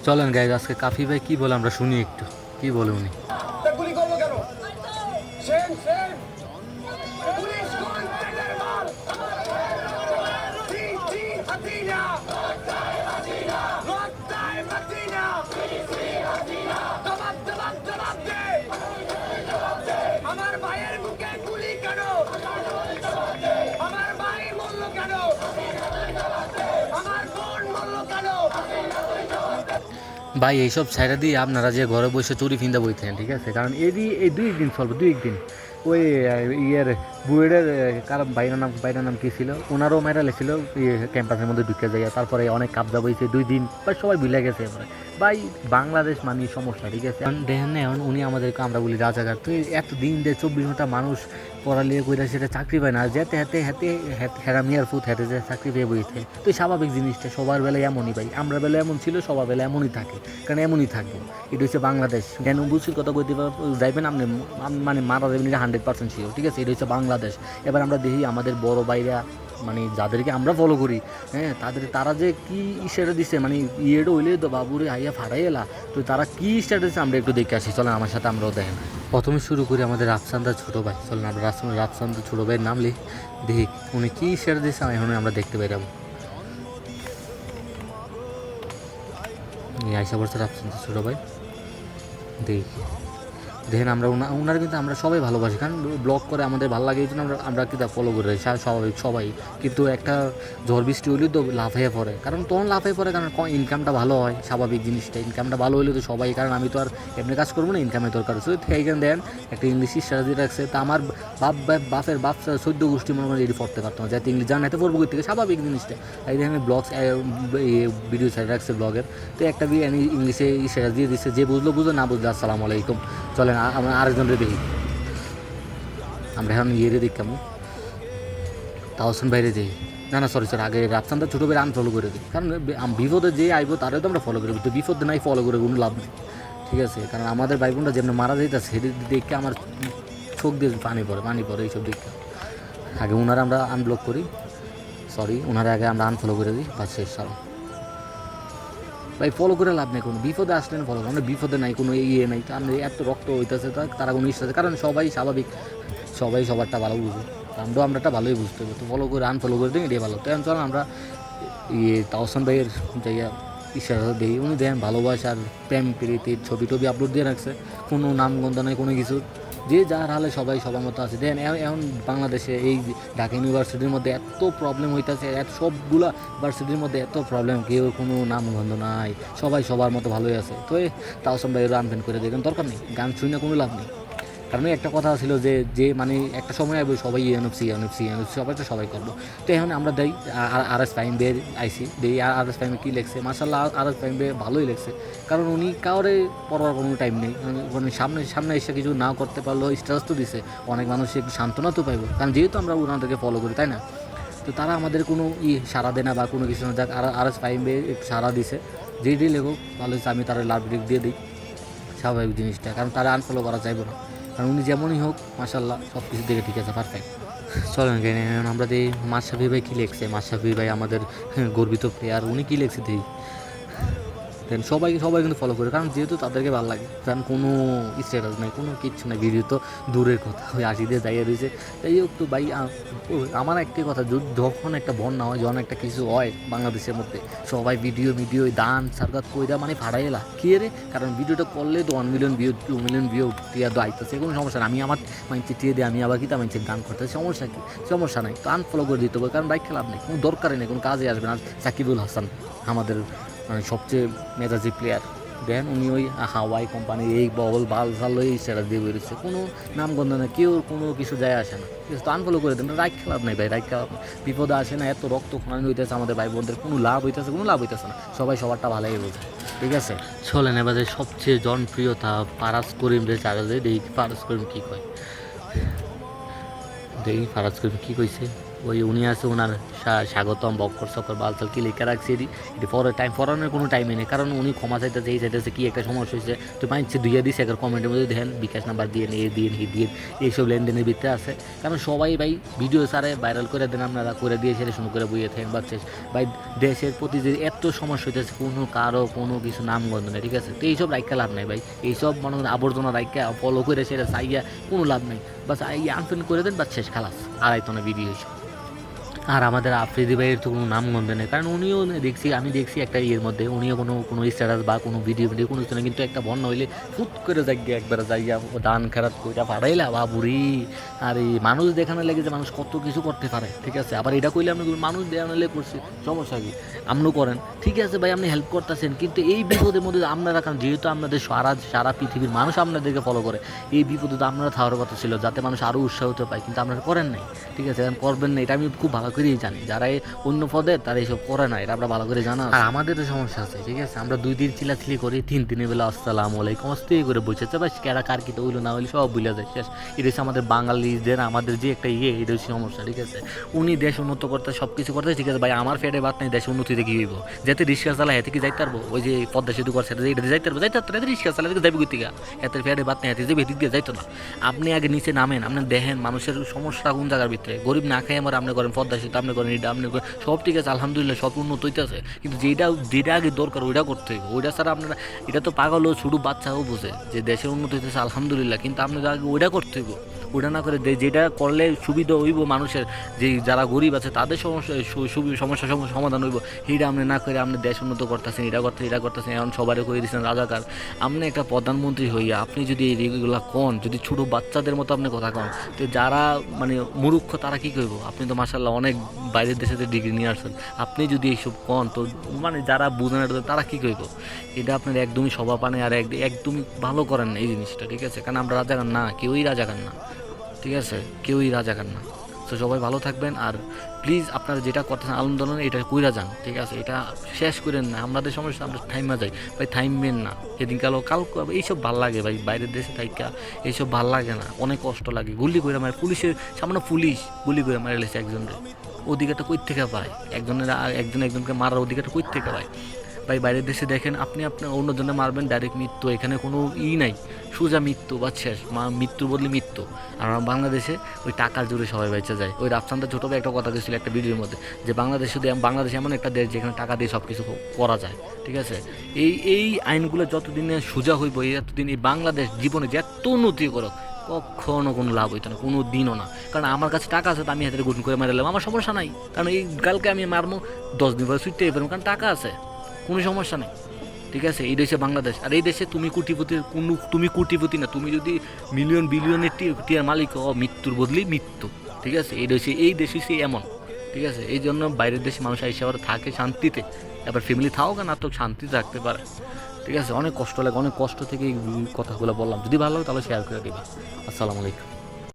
চলেন গাইজ আজকে কাফি ভাই কি বলে আমরা শুনি একটু, কি বলে উনি। গুলি করবো কেন? সেম সেম পুলিশ কনস্টেবল মার জি জি হাসিনা লড়াই হাসিনা জবাব জবাব জবাব দে আমার ভাইয়ের বুকে গুলি কেন? আমার ভাই মরল কেন? আমার বোন মরল কেন? ভাই এইসব ছাইড়া দিয়ে আপনারা যে ঘরে বসে চুরি ফিন্দা বইতেন, ঠিক আছে, কারণ এই দুই একদিন চলবে, দুই একদিন ওই ইয়ের বুয়েটের কার বাইরের নাম কী ছিল, ওনারও মেরা লেছিল ক্যাম্পাসের মধ্যে ঢুকে যায়, তারপরে অনেক কাবদা বইছে 2 দিন, বা সবাই ভুলে গেছে এবারে। ভাই বাংলাদেশ মানে সমস্যা, ঠিক আছে। দেখেন না এখন উনি আমাদেরকে আমরা বলি রাজাকার, তো এত দিন দিয়ে 24 ঘন্টা মানুষ পড়ালিয়ে কইরা সেটা চাকরি পায় না, যেতে হাতে হাতে হেরা মিয়ার ফুট হেঁটে যে চাকরি পেয়ে বইতে, তো স্বাভাবিক জিনিসটা সবার বেলায় এমনই ভাই, আমরা বেলা এমন ছিল, সবার বেলা এমনই থাকে, কারণ এমনই থাকবো। এটা হচ্ছে বাংলাদেশ, জ্ঞান বুঝির কথা কইতে যাইবেন আপনি, মানে মারা যাবেন, এটা 100% ছিল, ঠিক আছে। এটা হচ্ছে বাংলাদেশ। এবার আমরা দেখি আমাদের বড় ভাইরা, মানে যাদেরকে আমরা ফলো করি, হ্যাঁ, তারা যে কি স্ট্যাটাস দিচ্ছে, মানে ইয়েটা হইলে তো বাবুরে হাইয়া ফাড়াই এলা, তো তারা কি স্ট্যাটাস আমরা একটু দেখে আসি, চলেন আমার সাথে আমরাও দেখেন। প্রথমে শুরু করি আমাদের রাফসানদার ছোটো ভাই, চলেন আমরা রাফসানদার ছোটো ভাইয়ের নাম লিখ, দেখি উনি কী স্ট্যাটাস দিচ্ছে, এখন আমরা দেখতে পেলাম। এই আইসা পড়ছে রাফসানদার ছোটো ভাই, দেখি দেখেন আমরা ওনার কিন্তু আমরা সবাই ভালোবাসি, কারণ ব্লগ করে আমাদের ভালো লাগে, এই জন্য আমরা কিন্তু ফলো করে স্বাভাবিক সবাই। কিন্তু একটা ঝড় বৃষ্টি হলেও তো লাফাইয়ে পড়ে, কারণ তখন লাফাই পড়ে, কারণ ইনকামটা ভালো হয়, স্বাভাবিক জিনিসটা, ইনকামটা ভালো হলে তো সবাই, কারণ আমি তো আর এমনি কাজ করবো না, ইনকামের দরকার আছে। এইখানে দেন একটা ইংলিশ স্ট্র্যাটেজি রাখছে, তা আমার বাপের বাপ 14 গোষ্ঠী মনে করেন এটি পড়তে পারতাম, যাতে ইংলিশ জান এতে পড়বো থেকে, স্বাভাবিক জিনিসটা। এই দেখেন ব্লগস ভিডিও সাইড রাখছে ব্লগের, তো একটা ইংলিশে স্ট্যাটাস দিয়ে দিচ্ছে, যে বুঝলো বুঝলো, না বুঝলো আসসালামু আলাইকুম। চলেন আমরা আরেকজনরে দেখি, আমরা এখন ইয়েরে দেখি কেমন তাওসন বাইরে যাই, না সরি আগে রাফসানটা ছোটো বেড়ে আনফলো করে দিই, কারণ বিপদে যে আইবো তারে তো আমরা ফলো করি, তো বিপদে নাই ফলো করে কোনো লাভ নেই, ঠিক আছে। কারণ আমাদের ভাই বোনটা যেমন মারা যাইতেছে সেটি দেখে আমার চোখ দিয়ে পানি পড়ে এইসব দেখতে। আগে ওনারা আমরা আনব্লক করি, সরি ওনারা আগে আমরা আনফলো করে দিই, বা শেষ সাল ভাই ফলো করে লাভ নেই, কোনো বিপদে আসলেন ফলো, আমরা বিপদে নাই, কোনো ইয়ে নাই, আমরা এত রক্ত হইতেছে তারা কোনো ইচ্ছে আছে, কারণ সবাই স্বাভাবিক, সবাই সবারটা ভালো বুঝে, আমরাটা ভালোই বুঝতে হবে, তো ফলো করে আনফলো করে দিই, এটাই ভালো। তো এখন চল আমরা তাওসান ভাইয়ের জায়গা ইশারা দিই, উনি দেখেন ভালোবাসার প্রেম প্রীতির ছবি টবি আপলোড দিয়ে রাখছে, কোনো নামগন্ধ নেই কোনো কিছু, যে যার হালে সবাই সবার মতো আছে। দেখেন এখন বাংলাদেশে এই ঢাকা ইউনিভার্সিটির মধ্যে এত প্রবলেম হইতেছে, সবগুলা ভার্সিটির মধ্যে এত প্রবলেম, কেউ কোনো নামগন্ধ নাই, সবাই সবার মতো ভালোই আছে। তো তাওসান ভাইয়ের আনফ্রেন্ড করে দেখেন, দরকার নেই, গান শুনে কোনো লাভ নেই, কারণ একটা কথা ছিল যে মানে একটা সময় আসবে সবাই এনএফসি সবাই তো সবাই করবো। তো এখন আমরা দেই RS ফাহিম বের আইসি দেই, RS ফাহিমে কী লেগছে, মার্শাল্লাহ RS ফাহিম বে ভালোই লেগছে, কারণ উনি কাউরে পড়ার কোনো টাইম নেই, মানে সামনে এসে কিছু না করতে পারলেও স্ট্রেস তো দিছে, অনেক মানুষ একটু সান্ত্বনা তো পাইব, কারণ যেহেতু আমরা ওনাদেরকে ফলো করি, তাই না। তো তারা আমাদের কোনো সারা দেয় না বা কোনো কিছু না, যাক RS ফাহিম বে একটু সারা দিছে, যেই লেখক ভালো হচ্ছে, আমি তারা লাভ ব্রেক দিয়ে দিই, স্বাভাবিক জিনিসটা, কারণ তারা আনফলো করা চাইবো না, কারণ উনি যেমনই হোক মাশাল্লাহ সব কিছু দিকে ঠিক আছে, পারফেক্ট। চলেন আমরা দিই মাশরাফি ভাই কী লিখছে, মাশরাফি ভাই আমাদের গর্বিত প্লেয়ার, উনি কী লিখছে দিই, দেন সবাই কিন্তু ফলো করে, কারণ যেহেতু তাদেরকে ভালো লাগে, কারণ কোনো স্ট্যাটাস নেই, কোনো কিচ্ছু নেই, ভিডিও তো দূরের কথা, ওই 80 দিয়ে দাঁড়িয়ে রয়েছে। তাই হোক, তো ভাই আমার একটি কথা, যখন একটা বন্যা হয়, যখন একটা কিছু হয় বাংলাদেশের মধ্যে, সবাই ভিডিও দান সারকাত কইরা মানে ফাড়াই এলা কী রে, কারণ ভিডিওটা করলে তো 1 মিলিয়ন ভিউ 2 মিলিয়ন ভিউ টিয়া তো আইতেছে, কোনো সমস্যা না, আমি আমার মাইন্ডে টিয়ে দিয়ে আমি আবার কি তা মাইন্ডে দান করতে, সমস্যা নাই, তো আনফলো করে দিতে হবে, কারণ বাইক খেলাপ নেই, কোনো দরকারই নেই, কোনো কাজে আসবে না। সাকিবুল হাসান আমাদের মানে সবচেয়ে মেজাজি প্লেয়ার, দেন উনি ওই হাওয়াই কোম্পানি এই বল বাল সাল এই সেটা দিয়ে বেরোচ্ছে, কোনো নামগন্ধ না, কেউ কোনো কিছু যায় আসে না, ঠিক আছে। তো আনফলো করে দেন, রাইট খেলাপ নেই ভাই, রাইট খেলাপ বিপদে আসে না, এত রক্ত খোনানি হইতেছে আমাদের ভাই বোনদের, কোনো লাভ হইতেছে না, সবাই সবারটা ভালোই বোঝে, ঠিক আছে। চলেন এবারে সবচেয়ে জনপ্রিয়তা ফারাজ করিম রে চাগা যে দেখি ফারাজ করিম কী কয়, দেখি ফারাজ করিম কী কইছে। ওই উনি আছে ওনার স্বাগতম বক্কর সকর বালচাল কি লেখা রাখছে এটি পরের টাইম পড়ানোর কোনো টাইমে নেই, কারণ উনি ক্ষমা চাইতেছে এই চাইতেছে কি একটা সমস্যা হয়েছে তো মাইছে দুইয়া দিছে একটা কমেন্টের মধ্যে দেন বিকাশ নাম্বার দিয়ে এইসব লেনদেনের ভিতরে আছে, কারণ সবাই ভাই ভিডিও সারে ভাইরাল করে দেন আপনারা করে দিয়ে সেটা শুরু করে বইয়ে থাকেন বাচ্চা ভাই দেশের প্রতি যে এত সমস্যা হইতেছে কোনো কারো কোনো কিছু নামগন্ধ নেই, ঠিক আছে? তো এইসব রাইকা লাভ নাই ভাই, এইসব মনে করেন আবর্জনা রাইকা ফলো করে সেটা চাইয়া কোনো লাভ নেই, বাস আনফ্রেন্ড করে দেন বা শেষ খালাস আড়াইতো না ভিডিও এইসব। আর আমাদের আফ্রিদি ভাইয়ের তো কোনো নামগন্ধ নেই, কারণ উনিও আমি দেখছি একটা ইয়ের মধ্যে উনিও কোনো স্ট্যাটাস বা কোনো ভিডিও কোনো কিছু না, কিন্তু একটা বন্যা হইলে ফুট করে যাইয়া একবার যাইয়া দান খেরাত কইটা পাঠাইলা বাবুরি। আর এই মানুষ দেখানো লেগে যে মানুষ কত কিছু করতে পারে, ঠিক আছে? আবার এটা কইলে আপনি মানুষ দেখানো লেগে করছি সমস্যা কি আপনিও করেন, ঠিক আছে ভাই আপনি হেল্প করতেছেন, কিন্তু এই বিপদের মধ্যে আপনারা, কারণ যেহেতু আপনাদের সারা পৃথিবীর মানুষ আপনাদেরকে ফলো করে, এই বিপদে তো আপনারা থাকার কথা ছিল যাতে মানুষ আরও উৎসাহিত পায়, কিন্তু আপনারা করেন নাই, ঠিক আছে? কারণ করবেন না এটা আমি খুব ভালো করেই জানি, যারা এই অন্য পদের তারা এইসব করে না, এটা আমরা ভালো করে জানা। আর আমাদেরও সমস্যা আছে, ঠিক আছে? আমরা 2 দিন চিলাচিলি করি, 3 দিনের বেলা আসসালামু আলাইকুম অস্তি করে বসেছে, বাস কেরা কার কি তো হইলো না হইলে সব ভুলে যায় শেষ। এটা হচ্ছে আমাদের বাঙালিদের আমাদের যে একটা এটা হচ্ছে সমস্যা, ঠিক আছে? উনি দেশ উন্নত করতে সব কিছু করতে, ঠিক আছে ভাই আমার ফেটে বাদ নেই, দেশে উন্নতিতে কি হইব? যেতে রিক্সা চালা এতে কি যাইতে পারবো? ওই যে পদ্মা সেতু করছে এটা যাইতে পারবো? রিক্সা চালা যাইবে গতিকা এত ফেটে বাদ নেই, এতে যাবে এদিক দিয়ে যাইতো না। আপনি আগে নিচে নামেন, আপনি দেখেন মানুষের সমস্যা কোন জায়গার ভিতরে, গরিব না খাই আমার আপনি করেন পদ্মা সেতু, আপনি করেন এটা, আপনি করেন সব, ঠিক আছে আলহামদুলিল্লাহ সব উন্নত হইতেছে, কিন্তু যেটা আগে দরকার ওইটা করতে হইবে, ওইটা ছাড়া আপনারা এটা তো পাগলও ছোটো বাচ্চাও বোঝে যে দেশের উন্নত হইতেছে আলহামদুলিল্লাহ, কিন্তু আপনাদের আগে ওইটা করতে হইব, ওটা না করে যেটা করলে সুবিধা হইব মানুষের, যে যারা গরিব আছে তাদের সমস্যা সমাধান হইব, সেইটা আপনি না করে আপনি দেশ উন্নত করতেছেন, এটা করতেছেন এখন সবারই করে দিচ্ছেন রাজাকার। আপনি একটা প্রধানমন্ত্রী হইয়া আপনি যদি এইগুলা কন, যদি ছোটো বাচ্চাদের মতো আপনি কথা কন, তো যারা মানে মূর্খ তারা কী করবো? আপনি তো মাশাআল্লাহ অনেক বাইরের দেশে ডিগ্রি নিয়ে আসছেন, আপনি যদি এইসব কন তো মানে যারা বুঝেন তারা কী করবো? এটা আপনার একদমই সভাপানে আর একদমই ভালো করেন না এই জিনিসটা, ঠিক আছে? কারণ আমরা রাজাকার না, কেউই রাজাকার না, ঠিক আছে? কেউই রাজাকার না। তো সবাই ভালো থাকবেন, আর প্লিজ আপনারা যেটা করতেছেন আন্দোলন এটা কইরা যান, ঠিক আছে? এটা শেষ করেন না, আমাদের সমস্যা আমরা থাইমা যাই ভাই, থাইমবেন না। সেদিন কালকে এইসব ভাল লাগে ভাই, বাইরের দেশে থাইকা এইসব ভাল লাগে না, অনেক কষ্ট লাগে। গুলি করে মারে পুলিশের সামনে, পুলিশ গুলি করে মারে লেছে একজনকে, অধিকারটা কই থেকে পায়? একজনকে মারার অধিকারটা কই থেকে পায় ভাই? বাইরের দেশে দেখেন আপনি আপনার অন্যজনে মারবেন ডাইরেক্ট মৃত্যু, এখানে কোনো নাই, সোজা মৃত্যু বা শেষ, মৃত্যুর বদলে মৃত্যু। আর আমার বাংলাদেশে ওই টাকার জোরে সবাই বেঁচে যায়। ওই রাফসানটা ছোটো ভাই একটা কথা দিয়েছিল একটা ভিডিওর মধ্যে, যে বাংলাদেশ এমন একটা দেশ যেখানে টাকা দিয়ে সব কিছু করা যায়, ঠিক আছে? এই আইনগুলো যতদিনে সোজা হইব, এতদিন এই বাংলাদেশ জীবনে যে এত উন্নতি করুক কখনো কোনো লাভ হইতো না, কোনো দিনও না। কারণ আমার কাছে টাকা আছে তো আমি হাতে গুণ করে মারলাম, আমার সমস্যা নাই, কারণ এই কালকে আমি মারবো 10 দিন পরে ছুটতে পারবো, কারণ টাকা আছে, কোনো সমস্যা নেই, ঠিক আছে? এই দেশে বাংলাদেশ, আর এই দেশে তুমি কোটিপতি না, তুমি যদি মিলিয়ন বিলিয়নের টিয়ার মালিক মৃত্যুর বদলি মৃত্যু, ঠিক আছে? এই দেশে সে এমন, ঠিক আছে? এই জন্য বাইরের দেশে মানুষ এসে আবার থাকে শান্তিতে, এবার ফ্যামিলি থাকুক না তো শান্তিতে থাকতে পারে, ঠিক আছে? অনেক কষ্ট লাগে, অনেক কষ্ট থেকে এই কথাগুলো বললাম, যদি ভালো লাগে তাহলে শেয়ার করে দেবে। আসসালামু আলাইকুম।